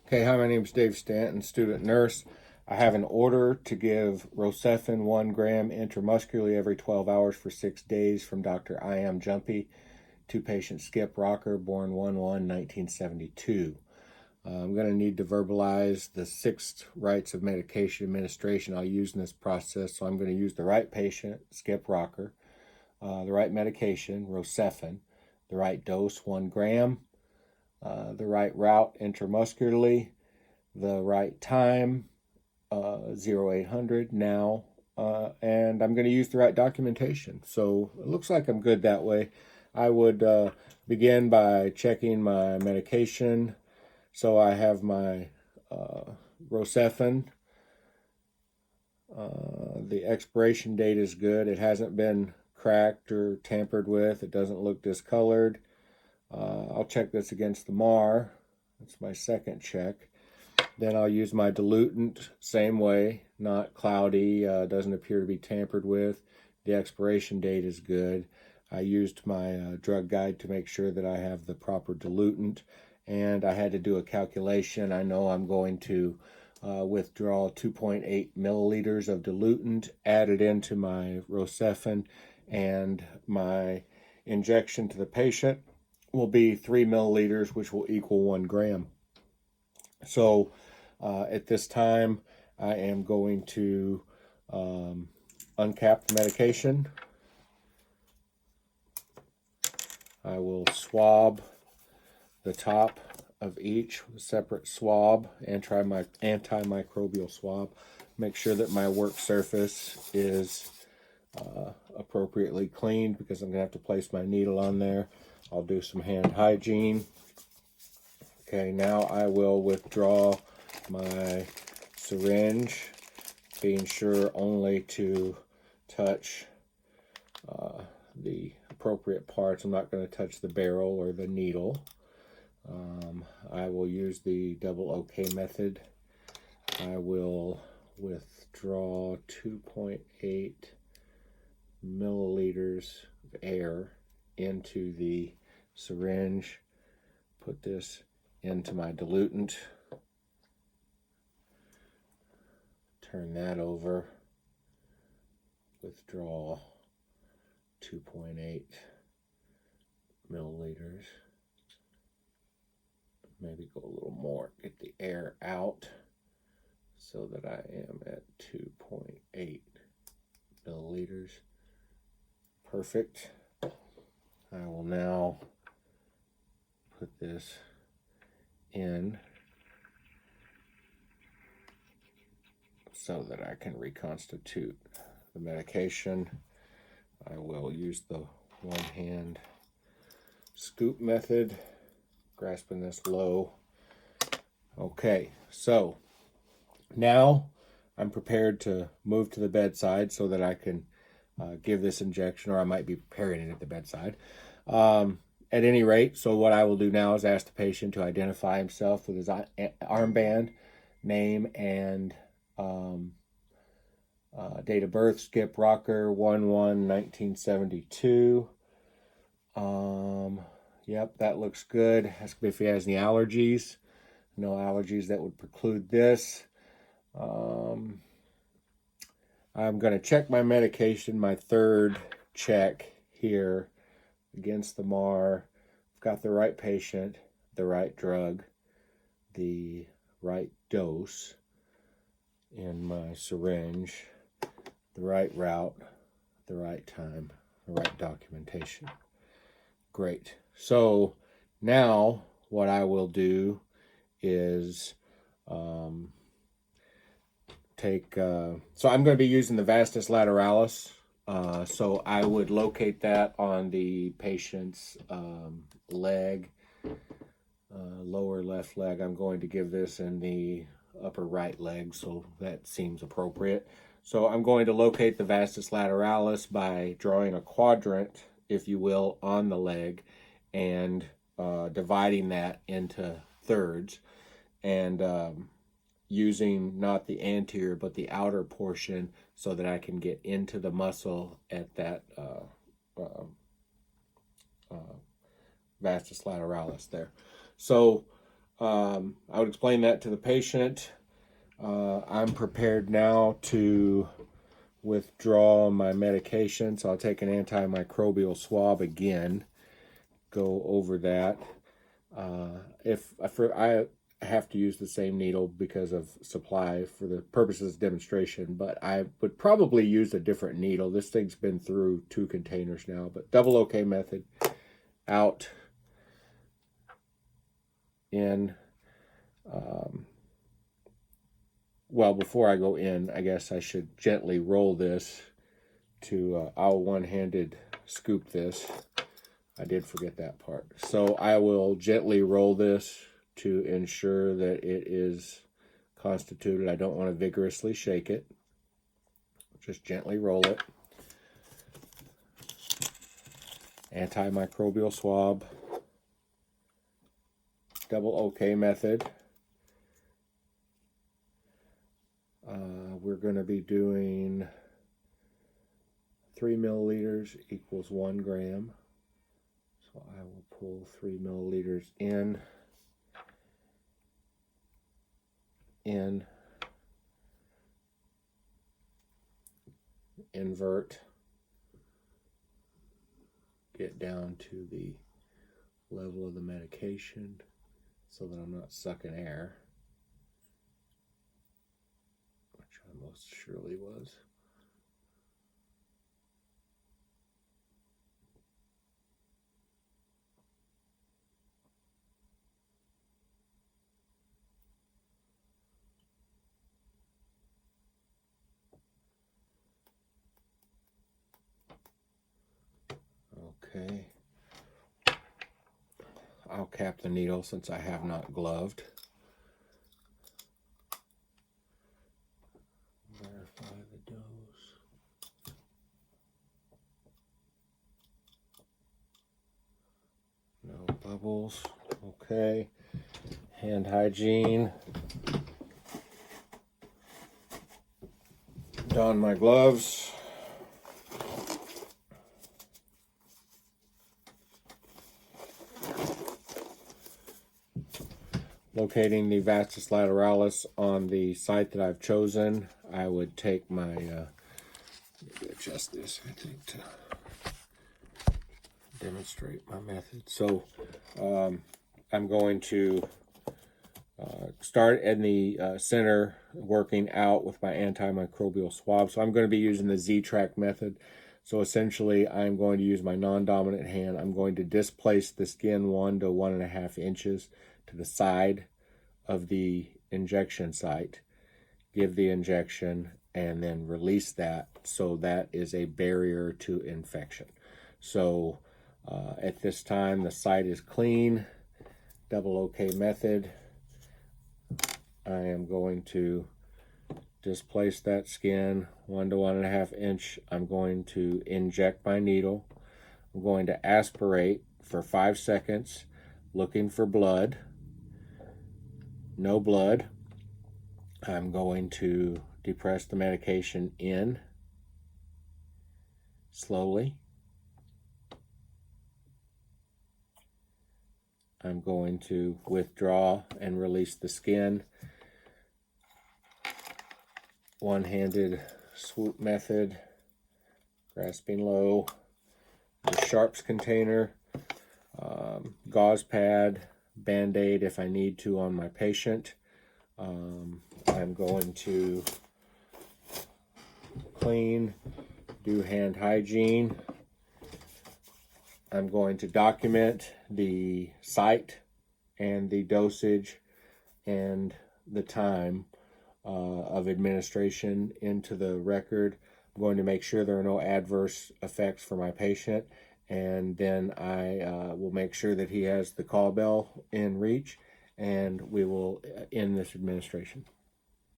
Okay, hi, my name is Dave Stanton, student nurse. I have an order to give Rochephin 1 gram intramuscularly every 12 hours for 6 days from Dr. I am Jumpy to patient Skip Rocker, born 1/1/1972. I'm going to need to verbalize the 6 rights of medication administration I'll use in this process. So I'm going to use the right patient, Skip Rocker, the right medication, Rochephin, the right dose, 1 gram, the right route intramuscularly, the right time, 0800 now, and I'm going to use the right documentation. So it looks like I'm good that way. I would begin by checking my medication. So I have my Rochephin. The expiration date is good. It hasn't been cracked or tampered with. It doesn't look discolored. I'll check this against the MAR. That's my second check. Then I'll use my diluent, same way, not cloudy, doesn't appear to be tampered with. The expiration date is good. I used my drug guide to make sure that I have the proper diluent, and I had to do a calculation. I know I'm going to withdraw 2.8 milliliters of diluent, add it into my Rochephin, and my injection to the patient will be 3 milliliters, which will equal 1 gram. So at this time, I am going to uncap the medication. I will swab the top of each with a separate swab, antimicrobial swab. Make sure that my work surface is appropriately cleaned because I'm going to have to place my needle on there. I'll do some hand hygiene. Okay, now I will withdraw my syringe, being sure only to touch the appropriate parts. I'm not going to touch the barrel or the needle. I will use the double OK method. I will withdraw 2.8 milliliters of air into the syringe. Put this into my diluent. Turn that over. Withdraw 2.8 milliliters. Maybe go a little more. Get the air out so that I am at 2.8 milliliters. Perfect. I will now put this in so that I can reconstitute the medication. I will use the one-hand scoop method, grasping this low. Okay, so now I'm prepared to move to the bedside so that I can give this injection, or I might be preparing it at the bedside. At any rate, so what I will do now is ask the patient to identify himself with his armband, name, and date of birth. Skip Rocker, 1/1/1972. Yep, that looks good. Ask him if he has any allergies. No allergies that would preclude this. I'm going to check my medication, my third check here against the MAR. I've got the right patient, the right drug, the right dose in my syringe, the right route, the right time, the right documentation. Great. So now what I will do is so I'm going to be using the vastus lateralis. So I would locate that on the patient's leg, lower left leg. I'm going to give this in the upper right leg, so that seems appropriate. So I'm going to locate the vastus lateralis by drawing a quadrant, if you will, on the leg and dividing that into thirds, and using not the anterior but the outer portion so that I can get into the muscle at that vastus lateralis there. So I would explain that to the patient. I'm prepared now to withdraw my medication, so I'll take an antimicrobial swab again, go over that. If I have to use the same needle because of supply for the purposes of demonstration, but I would probably use a different needle. This thing's been through 2 containers now, but double OK method, out, in. Well, before I go in, I guess I should gently roll this to, I'll one-handed scoop this. I did forget that part. So I will gently roll this to ensure that it is constituted. I don't want to vigorously shake it. Just gently roll it. Antimicrobial swab. Double OK method. We're going to be doing 3 milliliters equals 1 gram. So I will pull 3 milliliters in, invert, get down to the level of the medication so that I'm not sucking air, which I most surely was. Okay. I'll cap the needle since I have not gloved. Verify the dose. No bubbles. Okay. Hand hygiene. Don my gloves. Locating the vastus lateralis on the site that I've chosen, I would take my, adjust this, I think, to demonstrate my method. So I'm going to start in the center, working out with my antimicrobial swab. So I'm going to be using the Z-track method. So essentially, I'm going to use my non-dominant hand. I'm going to displace the skin 1 to 1.5 inches to the side of the injection site, give the injection, and then release that. So that is a barrier to infection. So at this time, the site is clean, double OK method. I am going to displace that skin 1 to 1.5 inch. I'm going to inject my needle. I'm going to aspirate for 5 seconds, looking for blood. No blood. I'm going to depress the medication in slowly. I'm going to withdraw and release the skin. One-handed swoop method, grasping low. The sharps container, gauze pad, Band-Aid if I need to on my patient. I'm going to clean, do hand hygiene. I'm going to document the site and the dosage and the time of administration into the record. I'm going to make sure there are no adverse effects for my patient, and then I will make sure that he has the call bell in reach, and we will end this administration.